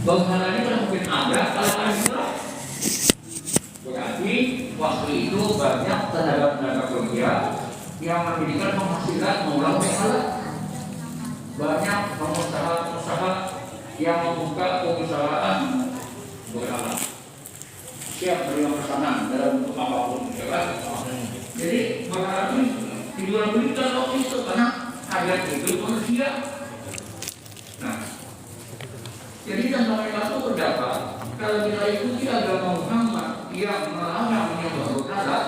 Bangsalanya kan mungkin ada, kalau ada berarti waktu itu banyak tenaga-tenaga kerja yang mendirikan penghasilan mengulang berhala. Banyak pengusaha-pengusaha yang membuka perusahaan berhala. Siap menerima pesanan dalam bentuk apapun, ya kan? Jadi berhala ini dijual belikan waktu itu karena harga itu manusia. Nah, jadi tentang mereka itu berdapat kalau kita ikuti agama Muhammad yang melarang menyembah berhala,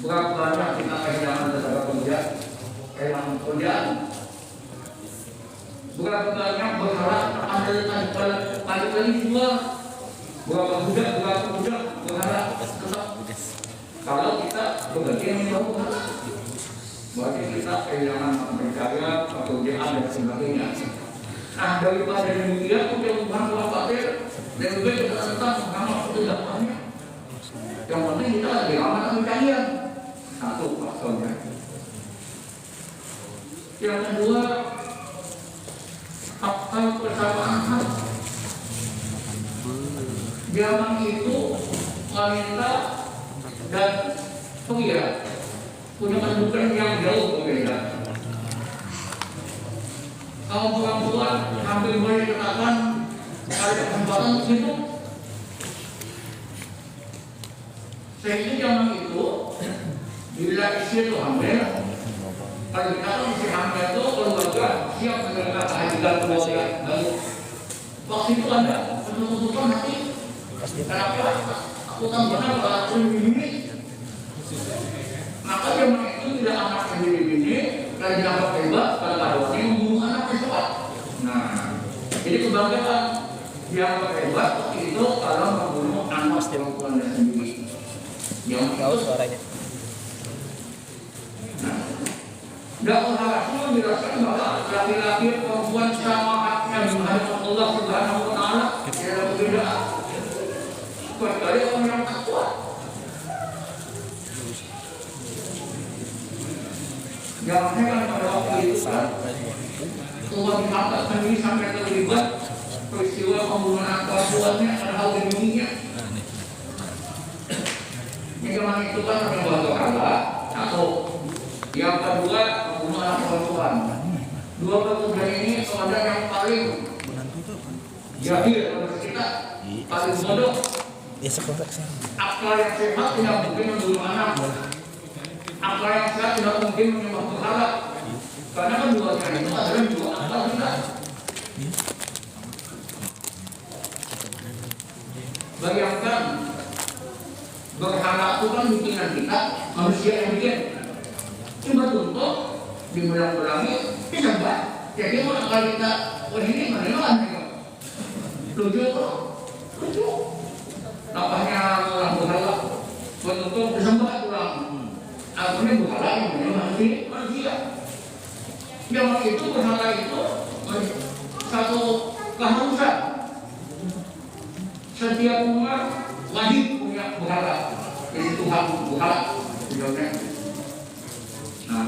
berapa banyak kita kehilangan tenaga kerja, kehilangan pekerjaan, berapa banyak berhala ada kali dua, berapa budak berhala tetap. Kalau kita berganti menyembah berhala, berarti kita kehilangan percaya, pekerjaan dan sebagainya. Nah, daripada demikian untuk membangun kafir, lebih baik kita tetap mengamal kedatangannya. Yang penting kita lagi aman percaya. Satu faktornya. Yang kedua, faktor persamaan hak. Zaman itu wanita dan pria punya kedudukan yang jauh berbeda. Kalau perempuan hampir boleh dikatakan ada kesempatan untuk itu. Sehingga zaman itu bila istri itu hamil, kalau dikatakan istri hamil itu keluarga siap menerima kehadiran keluarga baru. Waktu itu ada keputusan nanti kenapa aku tambahkan kalau aku ini, maka zaman itu tidak anak sendiri-sendiri dan dianggap hebat kalau kawannya membunuh anak tersebut. Nah, jadi kebanggaan dianggap hebat itu kalau membunuh anak perempuannya sendiri. Yang tahu suaranya. Nah, dakwah Rasul menjelaskan bahwa laki-laki perempuan sama haknya di hadapan Allah Subhanahu Wa Taala tidak berbeda. Kecuali orang yang takwa. Jangan heran pada waktu itu kan Allah diangkat sendiri sampai terlibat peristiwa pembunuhan perempuannya pada hal dunia. Yang itu kan menyembah berhala atau yang kedua pembunuhan perempuan. Dua perbuatan ini ada yang paling jahil menurut kita, paling bodoh. Akal yang sehat tidak mungkin membunuh anak. Akal yang sehat tidak mungkin menyembah berhala. Karena kan dua hal itu adalah dua akal kita. Bayangkan berhala itu kan bikinan kita, manusia yang bikin. Cuma untuk diulang-ulangi, disembah. Jadi mau akal kita, wah ini mana lucu kok, lucu. Napaknya orang berhala, untuk disembah ulang. Akhirnya berhala yang memang manusia. Zaman itu berhala itu satu keharusan. Setiap umat wajib punya berhala. Jadi Tuhan berhala. Nah,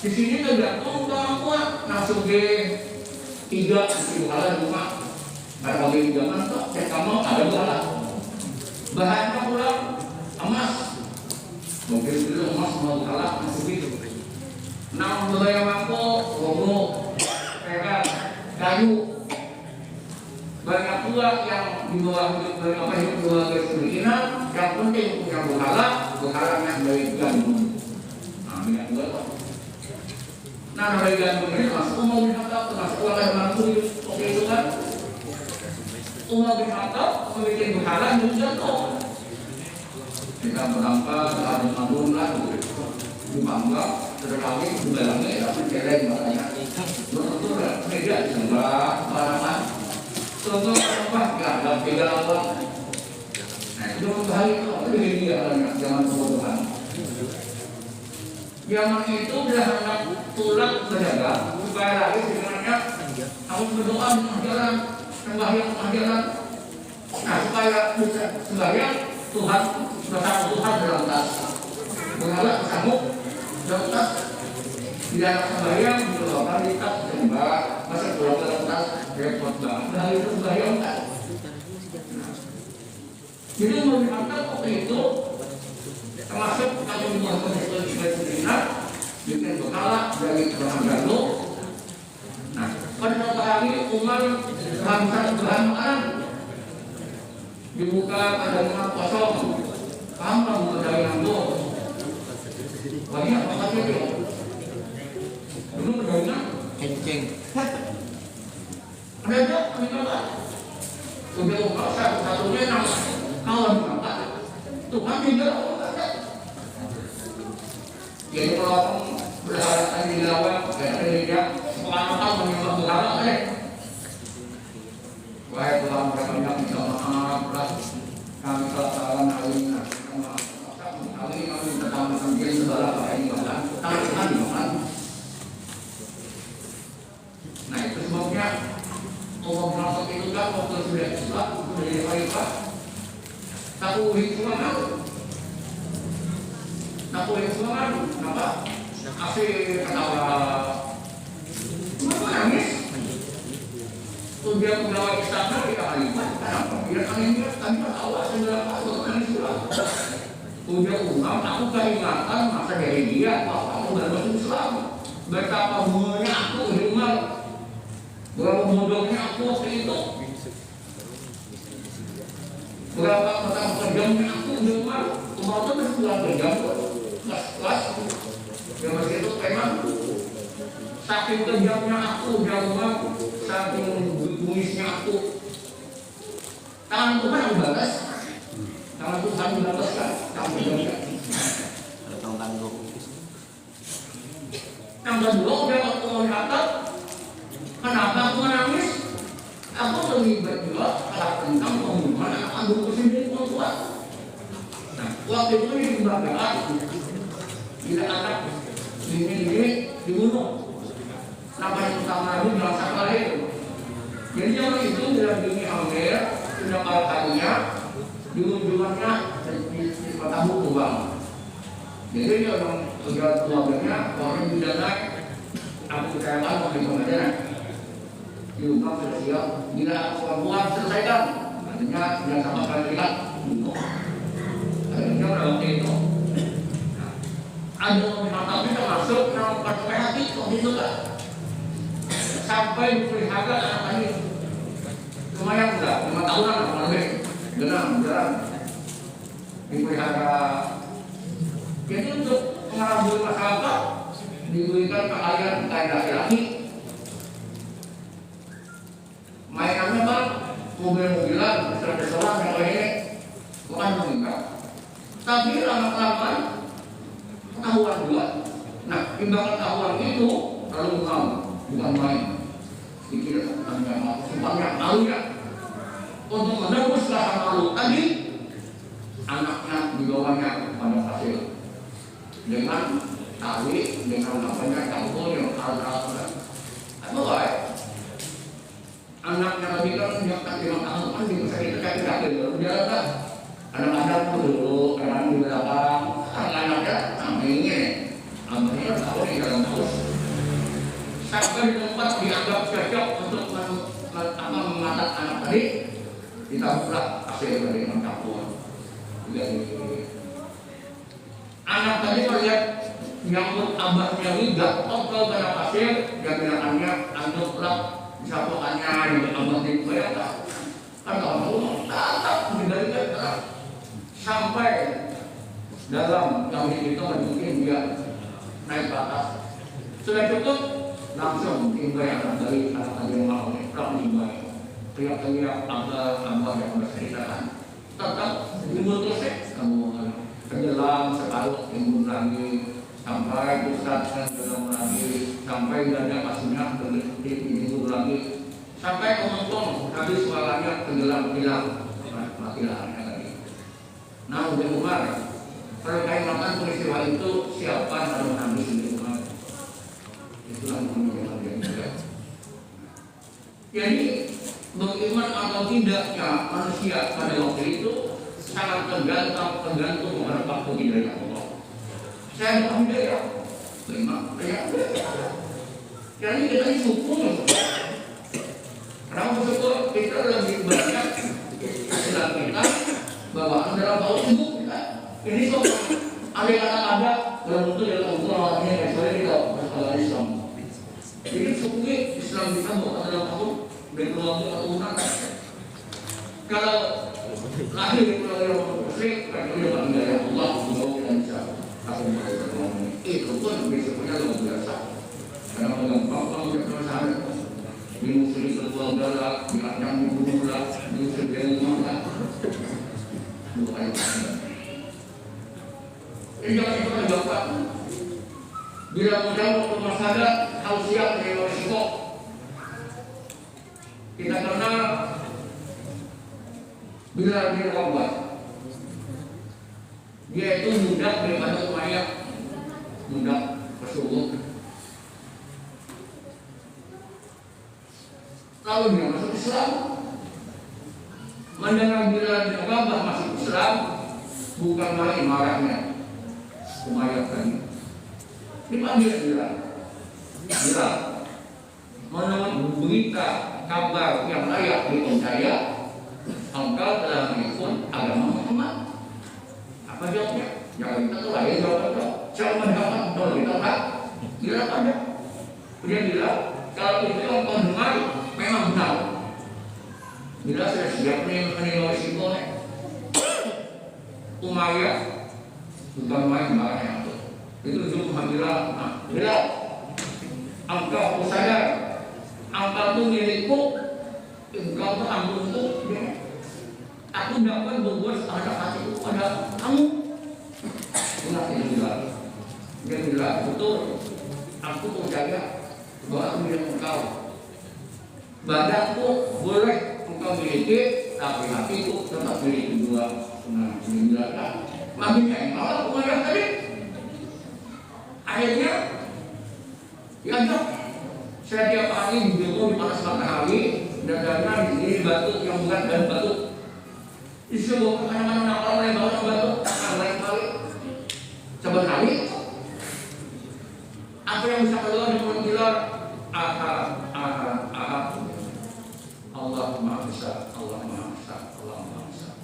di sini tergantung orang tua langsung ke tiga berhala di rumah. Ada bagi zaman tuh, kamu ada berhala. Bahannya pulang emas. Mungkin dulu emas mau berhala masuk itu. Nah, budaya mampu, gomo, perak, kayu. Banyak pula yang di bawah hidup kemiskinan, yang penting punya berhalanya dari gantung. Nah, banyak pula kok. Nah, dari gantung ini masuk umum binatang, termasuk oleh mampu oke itu kan. Umum binatang memiliki berhala dan gantung. Kita berangkat, ada mandung lah, bangga, terkawin, berlangit, tapi celeng makanya. Betul lah, beda disembah, barangan. Contoh apa? Gak ada beda apa. Nah, itu berbahaya itu, lebih dia jangan kebodohan. Zaman itu sudah hendak tulang berdagang, supaya lagi sebenarnya harus berdoa mengajaran, sembahyang mengajaran. Nah, supaya bisa sembahyang, Tuhan bersama Tuhan dalam tas. Berhala bersama dalam tas. Tidak ada sembahyang berdoa di tas mbak, masa pulang ke tas repot banget. Dari itu sembahyang kan. Jadi melihatkan waktu itu termasuk kalau dibuat sebenarnya bikin bekal dari bahan galuh. Nah, pada suatu hari Umar menghabiskan bahan makanan dibuka ada rumah kosong. Kamu kan buka dari nanggung. Banyak banget itu. Dulu pedagang kencing. Ada aja, ada. Sudah Umar satu-satunya nama kawan berapa? Tuhan tidak. Jadi kalau orang berharap di lawan, dia pengalaman menyebabkan berharap Wahai Tuhan kami minta maaf lah, kami kesalahan hari ini, kami pertama kali segala apa ini bahkan kami bahkan. Nah itu sebabnya Allah merasa itu kan waktu sudah Islam sudah jadi khalifah, satu hikmah. Nah, boleh semua kenapa? Asik ketawa. Kenapa nangis? Dia pegawai istana kita khalifah. Kenapa? Dia nangis, kami ketawa segala hal nangis pula. Udah Umar, aku keingatan masa dari dia, aku baru masuk Islam. Betapa bunganya aku di Umar, berapa bodohnya aku waktu itu. Berapa kejamnya aku di Umar, Umar itu masih pulang kejam. Kelas yang masih itu memang saking kejamnya aku jauh, saking bungisnya aku. Tangan Tuhan dibalas, tangan Tuhan dibalas kan, kamu juga. Ada tanggung. Yang kedua dia waktu melihat, kenapa aku menangis? Aku terlibat juga tentang pembunuhan anak kandungku sendiri pun kuat. Nah, waktu itu ini kebanggaan. Tidak anak ini dibunuh. Nama yang utama itu bilang sakal itu. Jadi zaman itu bila bini hamil, sudah kalinya diunjungannya di kota buku bang. Jadi dia orang sudah keluarganya orang tidak naik. Aku kekayaan mau aja. Diundang sudah siap. Bila perempuan selesaikan, artinya tidak sama sekali lihat. Akhirnya waktu itu. Ada tapi termasuk yang pakai hati kok gitu kan sampai dipelihara anak tadi lumayan enggak 5 tahunan atau lebih jarang dipelihara. Jadi untuk mengelabui masyarakat diberikan keahlian kain laki-laki mainannya bang mobil-mobilan besar-besaran yang lainnya bukan meninggal tapi lama-lama ketahuan juga. Nah, imbangan ketahuan itu kalau kamu bukan main. Pikir tentang simpangnya malu ya. Untuk menebus rasa malu tadi, anaknya dibawanya pada hasil dengan tali, dengan apanya campur yang alat-alat. Apa baik? Anaknya tadi kan yang tak dimakan kan bisa kita kaki-kaki dulu dia kan. Anak-anak itu dulu, anak di belakang, anak-anaknya ini ambilnya tahu di dalam terus sampai di tempat dianggap cocok untuk memasak anak tadi kita pula hasil dari mencampur. Anak tadi melihat nyambut abahnya ini gatot ke dalam hasil dan bilangannya antuk pula disatukannya dengan abah di bayar kan kalau tatap dari sampai dalam kami itu mungkin dia naik ke atas sudah cukup langsung timbayan dari anak yang mau kalau timbayan teriak-teriak abah yang berceritakan tetap dimutuskan kamu tenggelam separuh timbul lagi sampai pusat tenggelam lagi sampai dada kasurnya timbul lagi sampai penonton habis suaranya tenggelam hilang mati lahirnya tadi. Nah udah Umar kalau kaitan peristiwa itu siapa yang menangis di Umar itulah menunjukkan dia juga. Jadi beriman atau tidaknya manusia pada waktu itu sangat tergantung kepada waktu hidayah Allah. Saya bukan hidayah 5 ya. Jadi kita ini syukur. Karena bersyukur kita lebih banyak Islam kita bawaan dalam tahun hidup kita. Ini kok ada kata-kata dalam bentuk dalam Al-Quran kecuali kita beragama Islam. Jadi syukur Islam kita bawaan dalam tahun dari keluarga keturunan. Kalau lahir dari keluarga muslim, berarti dapat hidayah Allah, Allah dan bisa akan itu pun besoknya luar biasa. Karena menggampang kalau kita sadar dimusuhi keluarga lah, diancam dibunuh lah, diusir dari rumah lah. Bukan itu. Ini jangan kita dapat. Bila mudah waktu masyarakat harus siap dengan risiko. Kita kenal bila dia wabah, dia itu mudah daripada Umayyah, mudah Rasulullah. Kalau dia masuk Islam, mendengar bila dia wabah masuk Islam, bukan lagi marahnya Umayyah tadi. Dipanggil bila menurut berita kabar yang layak dipercaya, engkau telah mengikut agama Muhammad. Apa jawabnya? Jangan kita tuh lahir jawab itu. Siapa mendapat kalau kita tak? Bila ada. Dia bilang kalau itu engkau dengar memang benar. Bila saya siap menerima risikonya. Umayyah bukan main marahnya itu. Itu cuma bilang, bila engkau sadar, engkau itu milikku, engkau itu ampunku. Aku dapat berbuat terhadap hatiku pada kamu. Benar dia bilang betul. Aku percaya bahwa aku milik engkau. Badanku boleh engkau miliki, tapi hatiku tetap milik kedua. Nah, dia bilang, makin yang malah Umayyah tadi. Akhirnya diajak setiap hari diburu di panas matahari dan karena di sini batu yang bukan dan batu. Disuruh kemana-mana orang yang bawa batu tak lain kali. Sebenarnya apa yang bisa keluar di mulut kita? Allah Maha Besar, Allah Maha Besar, Allah Maha Besar.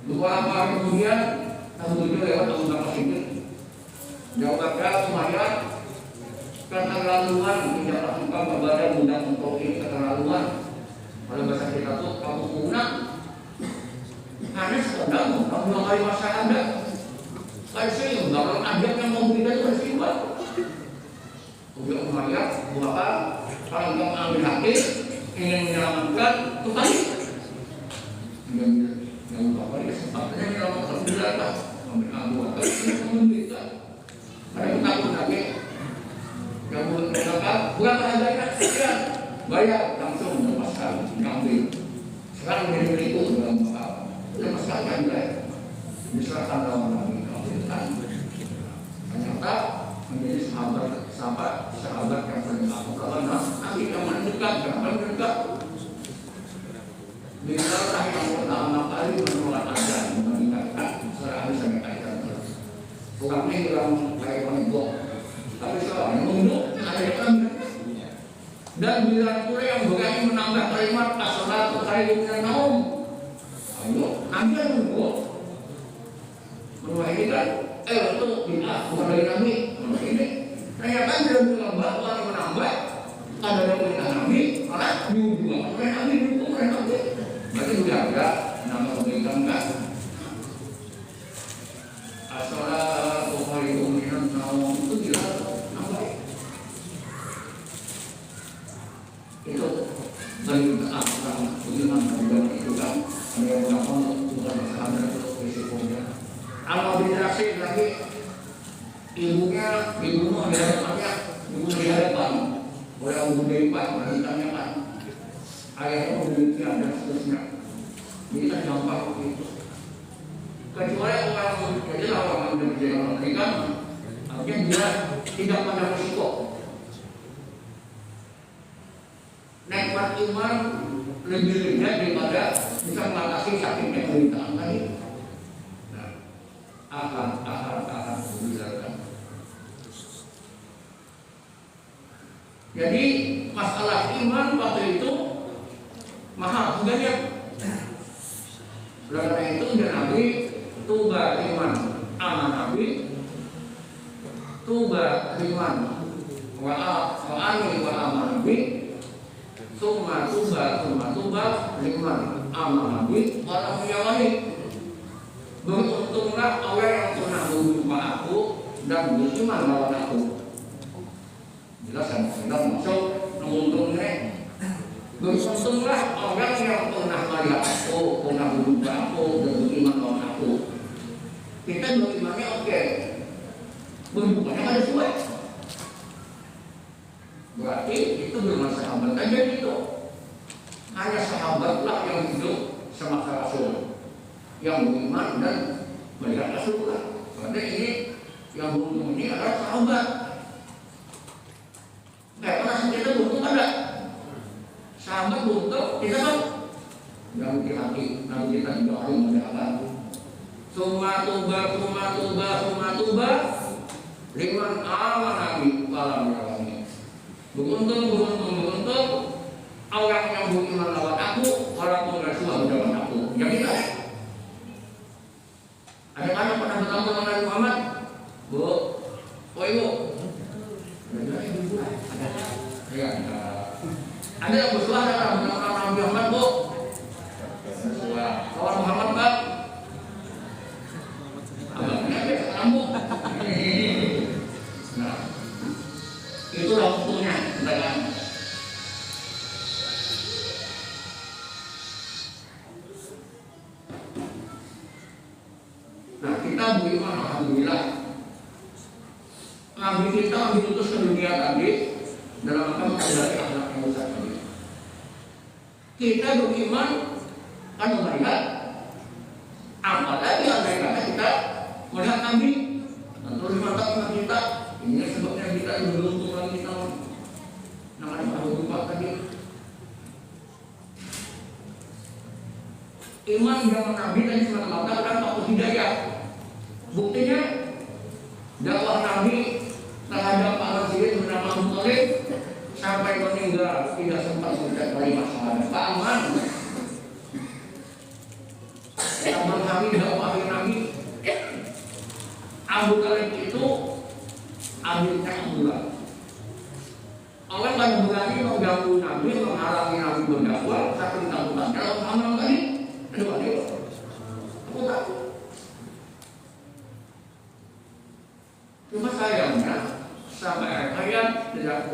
Beberapa hari kemudian, tahun 7 lewat tahun berapa ini? Jawabannya Umayyah keterlaluan, tidak suka kepada mudah untuk ini keterlaluan. Kalau bahasa kita tuh kamu punah. Karena sedang mengalami masa Anda. Saya sih kalau ada yang mau kita itu bersifat. Kemudian Umayyah berapa? Kalau kamu ambil hati ingin menyelamatkan kembali. Yang bapak dia sempatnya menyelamatkan berapa? Ambil anggota itu memberikan. Ada takut lagi. Yang berapa? Berapa harganya? Sekian. Bayar langsung lepaskan diambil. Sekarang dia beri itu dalam bakal. Lepaskan kan bayar. Diserahkan dalam lagi ambilkan. Ternyata menjadi sahabat yang paling aku karena nanti yang mendekat, kenapa mendekat? Bila yang pertama kali menolak ajaran meninggalkan secara habis sampai kaitan. Bukan ini bilang kayak penegok. Tapi sekarang menunduk ada yang ambil. Dan bila pula yang berani menambah kalimat as-salatu khairun minan naum. Ayo, nanti yang menunduk. Menurut ini kan, itu bid'ah bukan dari Nabi. Menurut ini, ternyata bila bilang bahwa yang menambah ada yang perintah Nabi, malah diubah oleh Nabi, dihukum oleh Nabi. Berarti sudah ada nama kebaikan kan? As-salatu khairun minan naum itu jelas. Itu dari orang bagaimana juga itu kan ada yang melakukan bukan masalah itu risikonya. Alhamdulillah lagi ibunya dibunuh di hadapannya, dibunuh di hadapan oleh Abu Hurairah wanitanya kan. Ayahnya demikian dan seterusnya. Ini kan gampang begitu. Kecuali orang jadi orang yang menjadi orang berikan, artinya dia tidak pada risiko. Nikmat iman lebih rendah daripada bisa mengatasi sakitnya penderitaan tadi. Nah, Jadi masalah iman waktu itu mahal harganya. Karena itu dia Nabi tuba iman aman Nabi tuba iman wa'ani wa aman Nabi summa tuba iman aman Nabi walau yawani. Beruntunglah orang yang pernah berjumpa aku dan beriman lawan aku. Jelas kan? Kita masuk menguntungnya. Beruntunglah orang yang pernah melihat aku, pernah berjumpa aku dan beriman lawan aku. Kita berimannya oke, berjumpanya ada sesuai. Berarti itu beriman sahabat aja gitu. Hanya sahabatlah yang hidup sama Rasul, yang beriman dan melihat Rasulullah. Karena ini yang beruntung ini adalah sahabat. Kayak pernah kita beruntung ada. Sahabat beruntung, kita kan yang di hati, nanti kita juga harus menjaga. Summa tuba, liman aman Nabi walam yawani. Beruntung orang yang beriman lawan aku, walaupun Rasulullah lawan aku. Yang kita ada anak pernah bertemu dengan Nabi Muhammad, Bu, oh ibu, ada yang bersuara dengan Nabi Muhammad, Bu, lawan Muhammad, Pak, abangnya biasa kamu. Nah, itulah untungnya dengan kita beriman alhamdulillah. Nabi kita diutus ke dunia tadi dalam rangka mempelajari akhlak yang besar tadi. Kita beriman kan melihat, apalagi andai kata kita melihat Nabi tentu di mata kita. Ini sebabnya kita beruntung lagi kita namanya baru berubah tadi. Iman zaman Nabi tadi semata-mata kan faktor hidayah. Buktinya dakwah Nabi terhadap Pak Rasulullah bernama Abu Thalib sampai meninggal tidak sempat mengucapkan kalimat syahadat. Pak Aman zaman Nabi dakwah Nabi Abu Thalib itu akhirnya Abdullah. Orang yang berani mengganggu Nabi, menghalangi Nabi berdakwah, satu takutannya kalau Aman tadi kedua dia aku takut. Cuma sayangnya sampai ayat tidak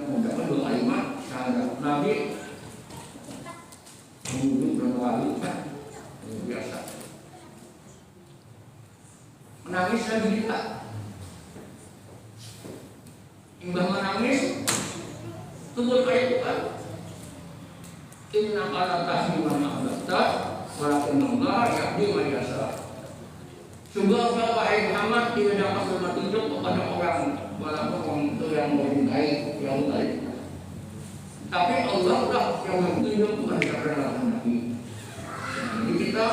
mengucapkan dua kalimat syahadat. Nabi membunuh berwali biasa. Menangis lagi kita. Imbah menangis tunggu ayat Tuhan. Inna qala tahmima ma'abata walakin Allah yahdi man yasha. Sungguh engkau wahai Muhammad tidak dapat berpetunjuk kepada orang walaupun orang itu yang mencintai yang baik. Tapi Allah lah yang menunjuk kepada kebenaran Nabi. Jadi kita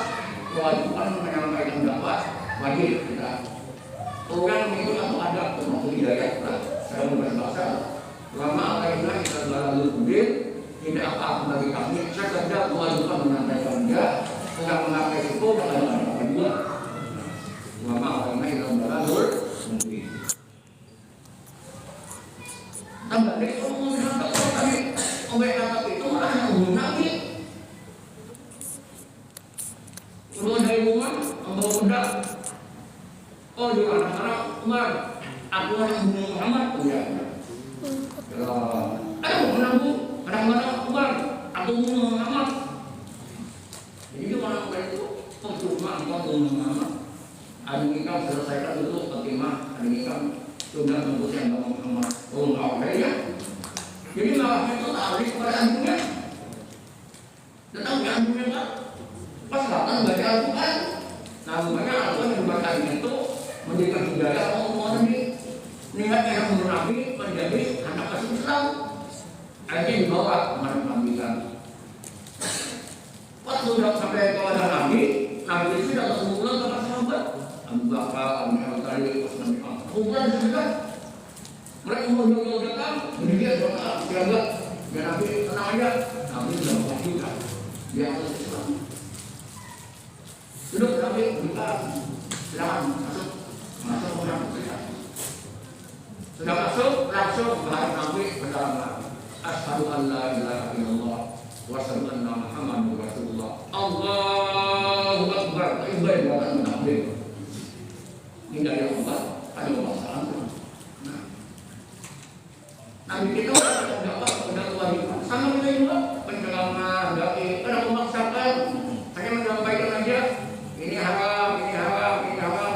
kewajiban menyampaikan dakwah wajib kita. Orang itu atau ada termasuk hidayah lah. Saya berbahasa lama alaihna kita lalu kubir tidak apa-apa bagi kami. Saya kerja kewajiban menyampaikan dia sedang mengapai itu dengan apa juga. Lama alaihna kita lalu kubir. Tambah deh ngomong tadi obat kata itu malah yang Nabi. Udah dari rumah membawa pedang. Oh di anak-anak Umar, aku yang bunuh Muhammad. Ya. Ayo menanggung anak-anak Umar, aku bunuh Muhammad. Jadi orang itu percuma engkau bunuh Muhammad. Adik kamu selesaikan dulu bagaimana adik kamu sudah tembus yang Muhammad. Oh enggak ya. Jadi malah itu tarik kepada anaknya. Tetapi anaknya kan pas datang baca Al-Quran. Nah makanya Al-Quran yang dibaca itu menjadikan hidayah orang Nabi. Niatnya yang menurut Nabi menjadi anak kasih Islam. Akhirnya dibawa kemana Nabi kan. Waktu sudah sampai kepada Nabi, Nabi itu datang sebulan kepada sahabat. Abu Bakar, Abu Talib, Abu Bakar juga. Mereka mau datang, jadi dia doa enggak? Ya Nabi tenang aja. Nabi sudah buat juga. Dia harus Islam. Duduk Nabi buka. Silakan masuk. Masuk orang kita. Sudah masuk langsung bahasa Nabi berdalam. Asyhadu an la ilaha illallah wa asyhadu anna Muhammadar Rasulullah. Allahu Akbar. Ibadah buatan Nabi. Ini dari Allah. Ada masalah. Nabi kita udah kewajiban sama kita juga penceramah, dai, ada memaksakan hanya menyampaikan aja ini haram, ini haram, ini haram.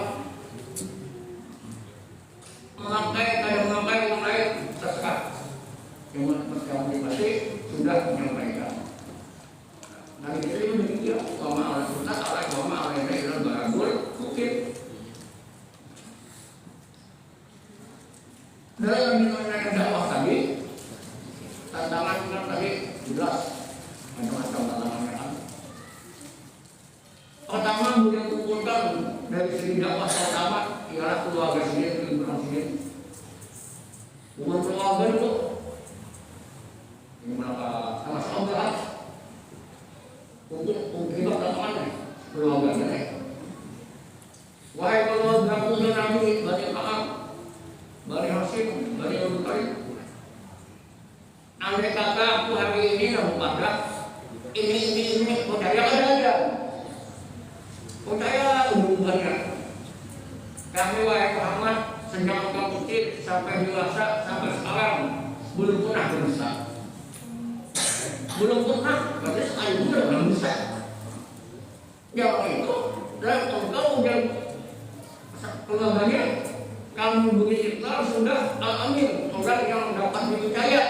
Memakai kadang memakai orang lain sesat. Yang pertama pribadi sudah menyampaikan. Nabi kita itu demikian. Wama ala sunnah ala wama ala ini adalah barangul mungkin. Dalam mengenai dakwah tadi, tantangan kita tadi jelas macam-macam tantangannya. Pertama, yang kumpulkan dari segi dakwah pertama ialah keluarga sendiri, lingkungan sendiri. Bukan keluarga itu, ini berapa sama-sama berat. Untuk kita tantangannya keluarga ini. Wahai keluarga punya Nabi, banyak maaf. Bani Hasim, Bani Abu Talib. Andai kata aku hari ini yang pada ini percaya ada. Percaya hubungannya. Kami wahai Muhammad sejak kamu kecil sampai dewasa sampai sekarang belum pernah berusaha. Belum pernah, berarti sekali pun belum bisa. Yang itu dan engkau dan keluarganya kamu begitu sudah al-amin, orang yang dapat dipercaya.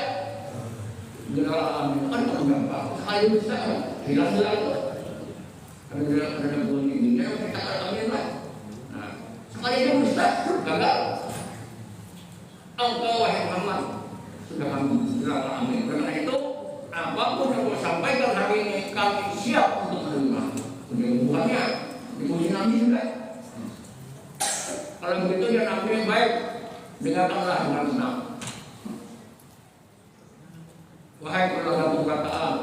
Benar al-amin kan gampang. Sekali bisa hilang itu. Ada bunyi ini yang kita al-amin lah. Nah, sekali itu bisa gagal. Engkau wahai Muhammad sudah kamu bilang al-amin. Karena itu apapun yang kau sampaikan hari ini kami siap untuk menerima. Hubungannya dipuji Nabi sudah. Kalau begitu ya Nabi yang baik, dengarkanlah dengan senang. Wahai keluarga perkataan,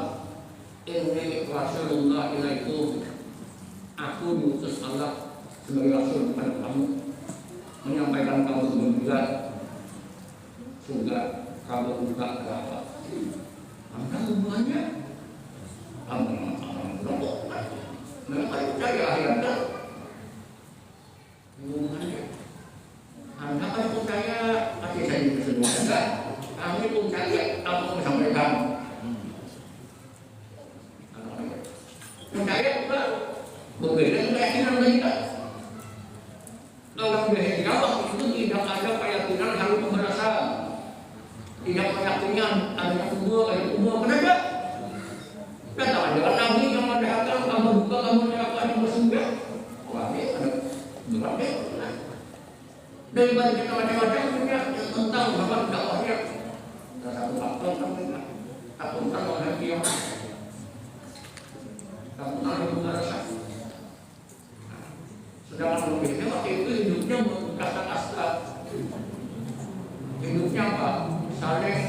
ini Rasulullah ilaikum, aku diutus Allah sebagai Rasul kepada kamu, menyampaikan kamu gembira, surga, kamu buka neraka. Maka hubungannya, mereka percaya akhirnya. Hubungannya Anda kan percaya kasih saya disebutkan kami percaya apa yang disampaikan percaya juga berbeda keyakinan kita. Dalam berjawab itu tidak ada keyakinan harus pemberasan, tidak keyakinan adanya kubur kenapa? Kata ada Nabi yang mengatakan kamu buka kamu akan bersurga. Wah ini ada berapa? Daripada kita macam-macam punya tentang apa dakwahnya. Satu faktor kan tentang orang yang tentang pemberasan. Sedangkan lebihnya waktu itu hidupnya berkasta-kasta. Hidupnya apa? Saling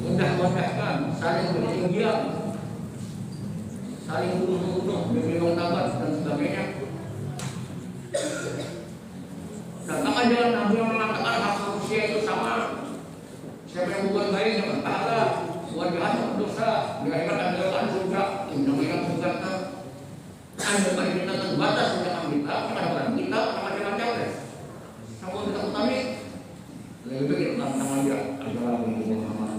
mudah-mudahkan, saling bertinggian, saling bunuh-bunuh, demi martabat dan sebagainya. Datang aja Nabi yang mengatakan hak manusia itu sama. Siapa yang buat baik dapat pahala, buat jahat dapat dosa. Di akhirat ada surga. Inna yang surga. Anda bagi kita terbatas dengan kita, kadang-kadang kita macam-macam deh. Sama kita utami. Lebih baik kita tentang aja. Adalah Muhammad.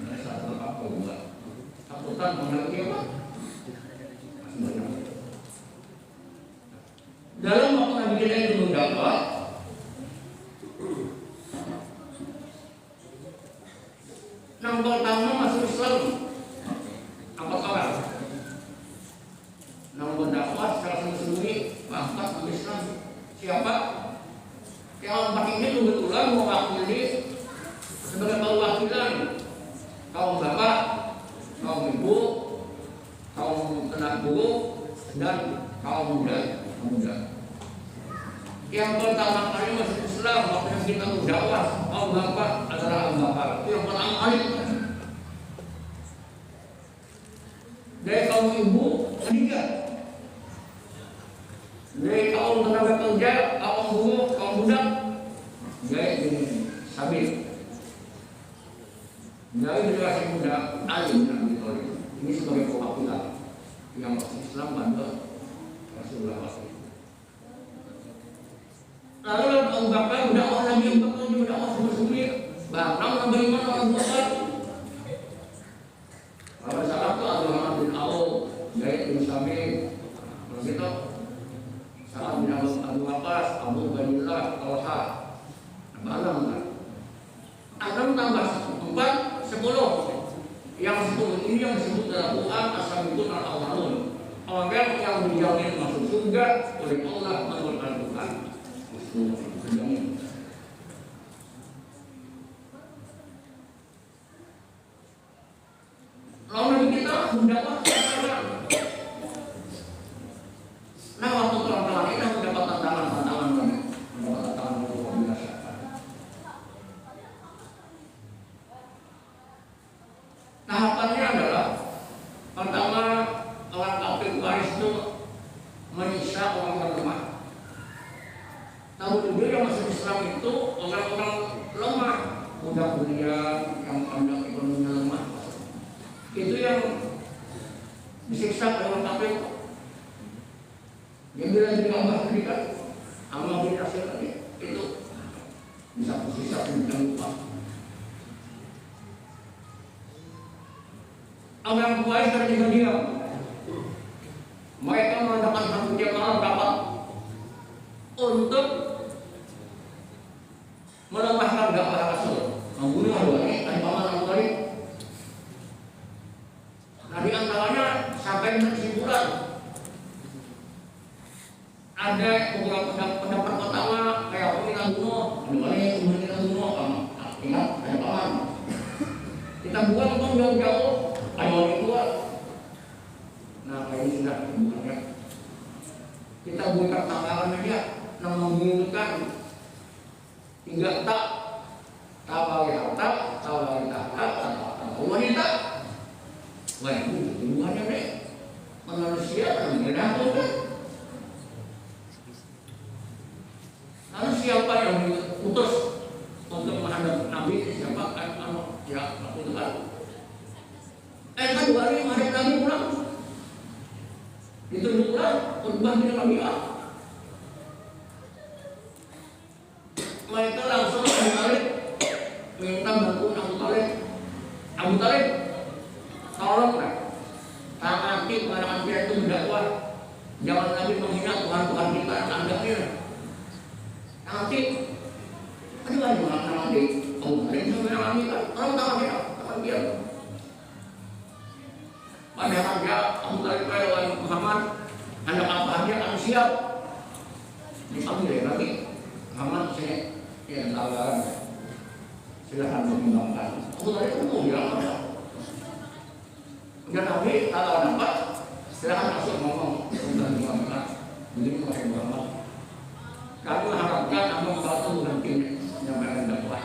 Ini satu apa juga. Takutan mengerti apa? Dalam waktu Nabi kita itu berdakwah, yang pertama masuk Islam apa kabar? Yang berdakwah secara sembunyi mangkat masuk Islam. Siapa? Yang empat ini kebetulan mewakili sebagai perwakilan kaum bapak, kaum ibu, kaum anak buruh dan kaum muda. Yang pertama kali masuk Islam waktu yang kita berdakwah kaum bapak adalah Abu Bakar. Yang pertama balik. Dari kaum ibu ketiga, dari kaum tenaga kerja, kaum buruh, kaum budak, dari Sabit, dari generasi muda Ali bin Abi Thalib. Ini sebagai perwakilan yang masuk Islam pada Rasulullah SAW. Lalu Abu Bakar berdakwah lagi, Abu Bakar juga berdakwah sumber-sumber. Bahkan beriman orang Bakar. Pada saat itu Abdurrahman bin Auf, Zaid bin Sabit, begitu. Saat bin Abu Waqqas, Abu Ubaidillah, Talha, Alam kan. Alam tambah 4, 10. Yang 10 ini yang disebut dalam Quran as-sabiqun al-awwalun. Orang yang dijamin masuk surga oleh Allah menurut Al-Quran. Dijamin. Lalu kita mendapat tantangan. Nah, waktu telah ini aku dapat tantangan kami. Mendapat tantangan yang luar biasa. Tahapannya adalah pertama, orang kafir Quraisy itu menyiksa orang lemah. Tahu juga yang masuk Islam itu orang-orang lemah, budak belia yang pandang ekonominya lemah. Itu yang disiksa oleh orang kafir. Yang bilang jadi Allah ketika Allah bin Yasir tadi itu bisa disiksa dengan lupa. Orang Quraisy ternyata diam. Mereka mendapat satu jamaah dapat untuk melemahkan dakwah Rasul, membunuh dua-duanya dari paman Abu Thalib. Nah, di antaranya sampai kesimpulan ada beberapa pendapat pertama kayak kita bunuh, dua-duanya kemudian kita bunuh, ingat ada paman. Kita buang itu jauh-jauh, ada orang tua. Nah, kayak ini sudah bukannya. Kita buat tantangan aja, yang membingungkan. Hingga tak tawari harta, tawari tahta, tawari wanita. Wah, itu hubungannya deh. Manusia dan berbeda kan. Lalu siapa yang diutus untuk menghadap Nabi? Siapa? Ya, aku itu kan. Kan 2 hari menghadap Nabi pulang. Itu pulang, khutbah di Rabi'ah. Mereka langsung Abu Thalib minta bantuan Abu Thalib. Abu Thalib, tolonglah tangati pengarangan kita itu berdakwah. Jangan lagi menghina Tuhan-Tuhan kita yang Anda ini. Nanti, aduh ada nanti Abu Thalib itu menang kita. Orang tahu kita, akan diam. Padahal dia Abu Thalib oleh Muhammad, Anda apa aja akan siap. Dipanggil lagi Muhammad saya. Ya, tawaran. Silakan mempertimbangkan. Aku tadi itu bilang apa? Udah Nabi tawaran apa? Silakan masuk ngomong. Mempertimbangkan. Begini pakai Muhammad. Kami harapkan apa membantu berhenti menyampaikan dakwah.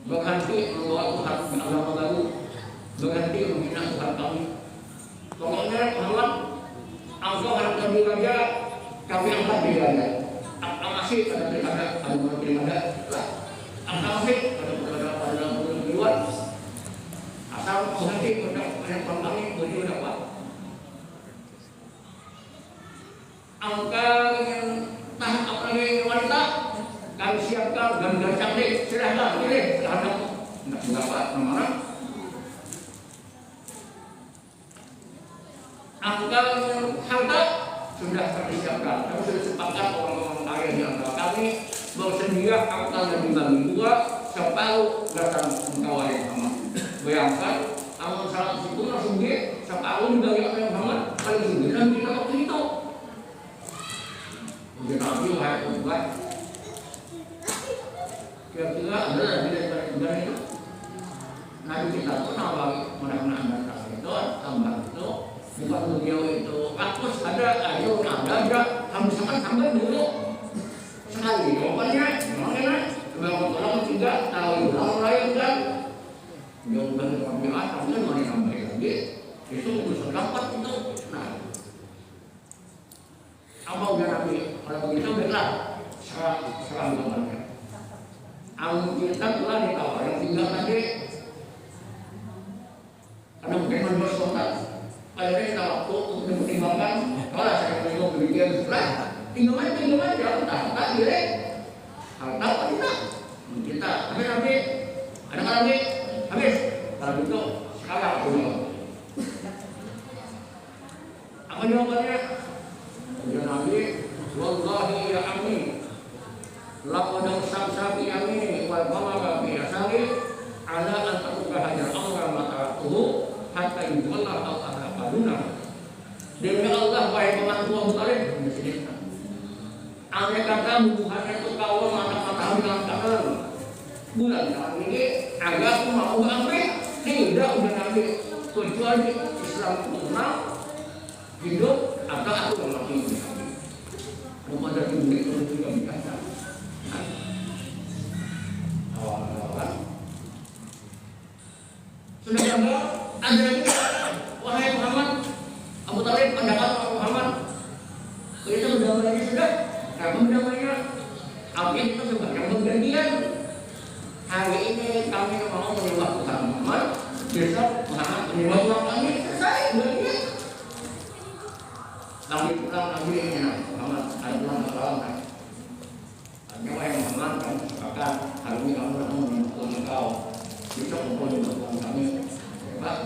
Berhenti membawa Tuhan agama baru. Berhenti menghina Tuhan kami. Pokoknya Muhammad, engkau harap kami raja, kami angkat di raja. Masih ada pilkada, ada pilkada lah. Masih ada pemiluan. Asal nanti ada pengalaman beri dapat. Angka yang tahap apa lagi wanita kami siapkan gambar cantik. Silahkan pilih, silahkan. Tidak berapa nama. Angka harta sudah kami siapkan. Kami sudah sepakat orang-orang kaya di antara kami bersedia akan lebih bagi 2 separuh datang mengkawal Muhammad. Bayangkan, amal salat itu langsung dia separuh dibagi oleh Muhammad. Paling sembilan kita waktu itu. Jadi Nabi wahai umat, kira-kira ada lagi dari itu. Nabi kita itu nawari mudah-mudahan itu tambah itu. Bukan beliau itu rakus ada, ayo ada, harus sampai dulu sekali jawabannya, gimana? Sebagai orang tidak tahu orang lain kan Yang udah Nabi Adam kan mana nambah lagi, itu udah dapat itu. Nah, apa udah Nabi? Kalau begitu baiklah, serang gambarnya. Amun kita telah ditawar yang tinggal tadi, karena mungkin bersolat. Akhirnya kita waktu untuk mempertimbangkan, kalau saya mau berpikir lah, tinggal aja, tak direk, kalau tahu tidak kita, tapi nanti ada kan nanti habis, kalau itu sekarang dulu. Apa jawabannya? Ya Nabi, wallahi ya amni, laqad samsa bi yamini wal qamara bi yasari, ala an taquka hajar amra mata'atuhu hatta yudhalla al-aduna. Demi Allah, wahai pemangku Abu Talib, andai kata hubungannya itu kau mata-mata dalam tangan bulan tahun ini, agak aku mau ambil, tidak udah Nabi, kecuali Islam mengenal hidup atau aku yang mati. Kepada ibu itu juga biasa. Awal-awal sudah ada lagi, wahai Muhammad, Abu Talib, pandangan Muhammad, kita berdamai sudah, kamu berdamainya, akhirnya kita coba yang bergantian. Hari ini kami mau menyembah Tuhan Muhammad, besok Muhammad menyembah Tuhan kami, selesai bergantian. Kami pulang Nabi ini, Muhammad, ada pulang masalah kan? Hanya wahai Muhammad, kami sepakat, hari ini kamu datang menyembah Tuhan engkau, besok engkau menyembah Tuhan kami. Hebat.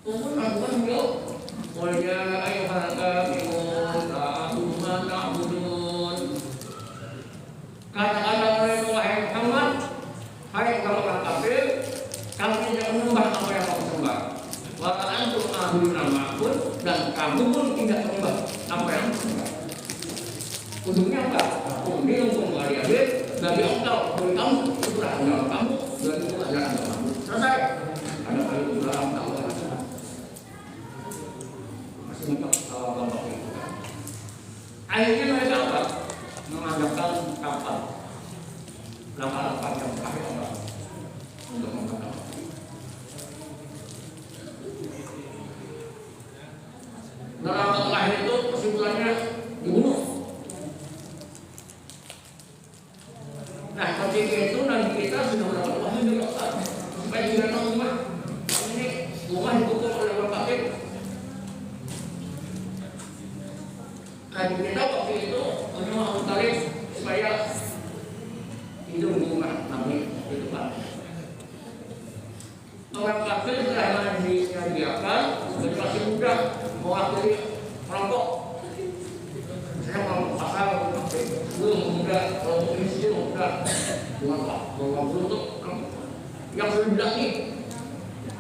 Tunggu Tuhan beliau. Wajah ayuhal kafirun, ta'budu ma ta'budun. Kata-kata mereka, wahai Muhammad, hai kamu orang kafir, kamu tidak menyembah apa yang kamu sembah. Wa antum a'buduna ma'bud, dan kamu pun tidak menyembah apa yang kamu sembah. Ujungnya apa? Kemudian kembali akhir bagi engkau, bagi kamu itulah agama kamu, dan itu adalah agama kamu. Selesai. Ada kali itulah kamu. Masih banyak kelompok itu. Akhirnya mereka apa? Mengadakan kapal 8 jam pakai orang untuk mengangkat. Dalam terakhir itu kesimpulannya dibunuh. Nah ketika itu nanti kita sudah mendapat wahyu dari Allah supaya tidak tahu rumah ini rumah dipukul oleh orang kafir. Nah kita waktu itu menyuruh Abu Talib supaya hidup di rumah Nabi itu Pak. Orang kafir setelah dibiarkan dan masih muda mewakili kelompok, misalnya kelompok pasar, belum muda, kelompok miskin muda, dengan Pak, kelompok beruntung yang sudah dilaki,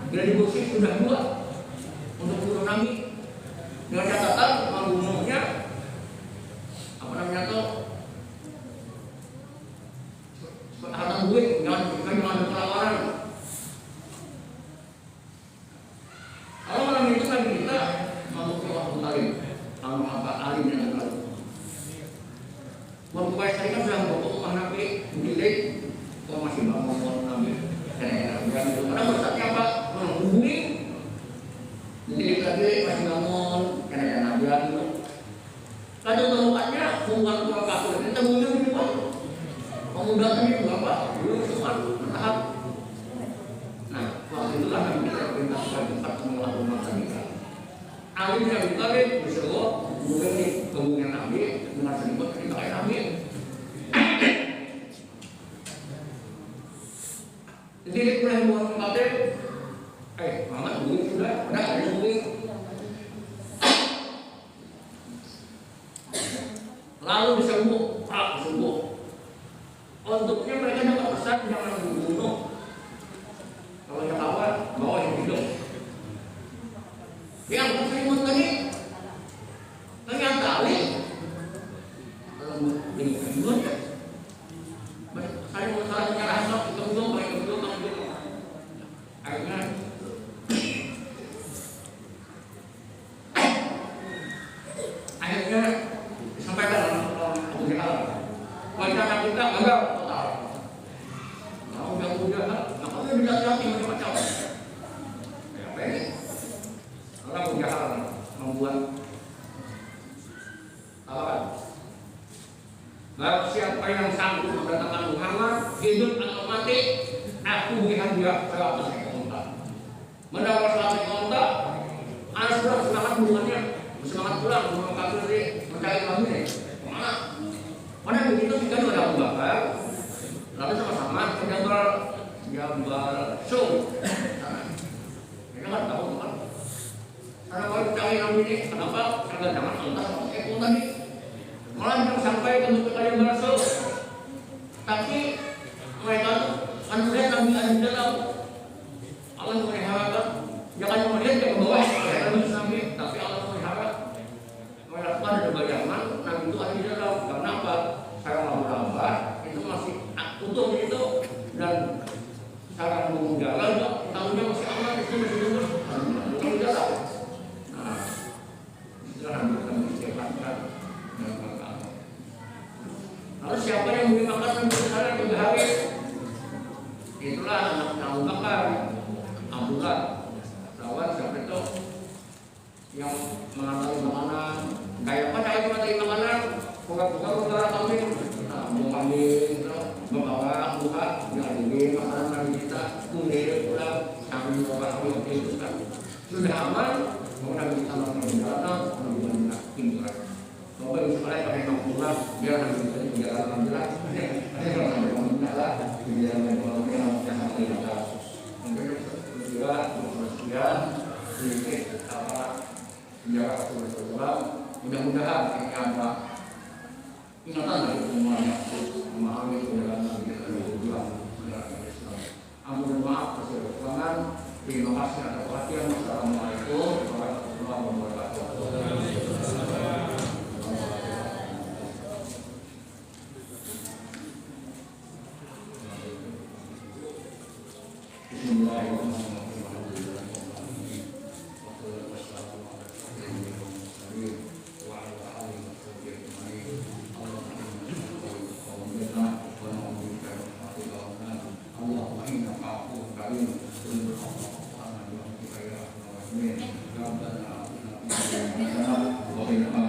bila digosip sudah 2 untuk bunuh Nabi dengan catatan membunuhnya apa namanya tuh harta duit, jangan ada pelawaran. Kalau malam itu kan kita mau ke Abu Talib, kalau apa alim yang tahu. Membuat saya kan sudah membawa Nabi mendidik, kok masih bangun Nabi, karena berarti apa? Menghubungi, mendidik lagi masih bangun, karena Nabi itu. Kadang tempatnya bukan orang kafir, kita mudah juga. Memudahkan itu apa? Dulu cuma bertahap. Nah, waktu itulah kami kita perintahkan tempat mengolah rumah kami. Alim yang ditarik disuruh menghubungi hubungan Nabi dengan sedikit ketika Nabi. Jadi mulai hubungan kafir. Muhammad hubungi sudah, ada hubungi. Lalu disembuh, sembuh. Untuknya mereka dapat pesan jangan dibunuh. Kalau yang awal bawa yang hidup. Yang tersebut tadi ternyata Ali. Kalau dibunuh, saya mau salah menyerah sok itu belum baik belum. Akhirnya sampai dalam Abu Jahal. Wajah kita gagal total. hati-hati macam-macam. Ya, apa ini? Orang berjalan membuat apa? Barang siapa yang sanggup mendatangkan Muhammad hidup atau mati, aku berikan dia 100 ekor unta. Mendapat 100 ekor unta, anak sudah semangat hubungannya, semangat pulang, hubungan kafir ini mencari lagi nih. Mana begitu kita juga ada Abu Bakar, lalu sama-sama Jabal Sum. Kita nggak tahu kan? Karena kalau mencari lagi ini, kenapa? Karena jangan unta sama ekor tadi. Malah yang sampai ke bentuk yang berasal, tapi mereka kan melihat Nabi ada di dalam. Allah memelihara, jangan melihat ke bawah, Nabi, tapi Allah memelihara. Melakukan ada bayangan Nabi itu ada di dalam. Karena apa? Cara menggambar itu masih utuh itu dan cara menggalang tahunya masih aman itu masih dulu di dalam. Nah, itulah yang kita disiapkan. Lalu siapa yang memberi makan besar 3 hari? Itulah anak Abu Bakar, Abdullah. Lawan siapa itu yang mengantar makanan? Kayak apa cara mengantar makanan? Buka kambing, mau kambing, membawa buka, jangan dingin makanan kami kita, kemudian pulang kami bawa kambing itu kan sudah aman, kemudian kita makan di dalam, kemudian kita tinggal. Kalau misalnya pakai pulang, biar nanti kita tinggal alhamdulillah. Ada yang sampai alhamdulillah, biar nanti yang sangat kita. Mungkin juga kemudian sedikit apa menjaga keselamatan. Mudah-mudahan ini apa ingatan dari semuanya memahami kebenaran kita berjuang menerapkan Islam. Ampun dan maaf atas kekurangan. Terima kasih atas perhatian. Wassalamualaikum warahmatullahi wabarakatuh. Allahumma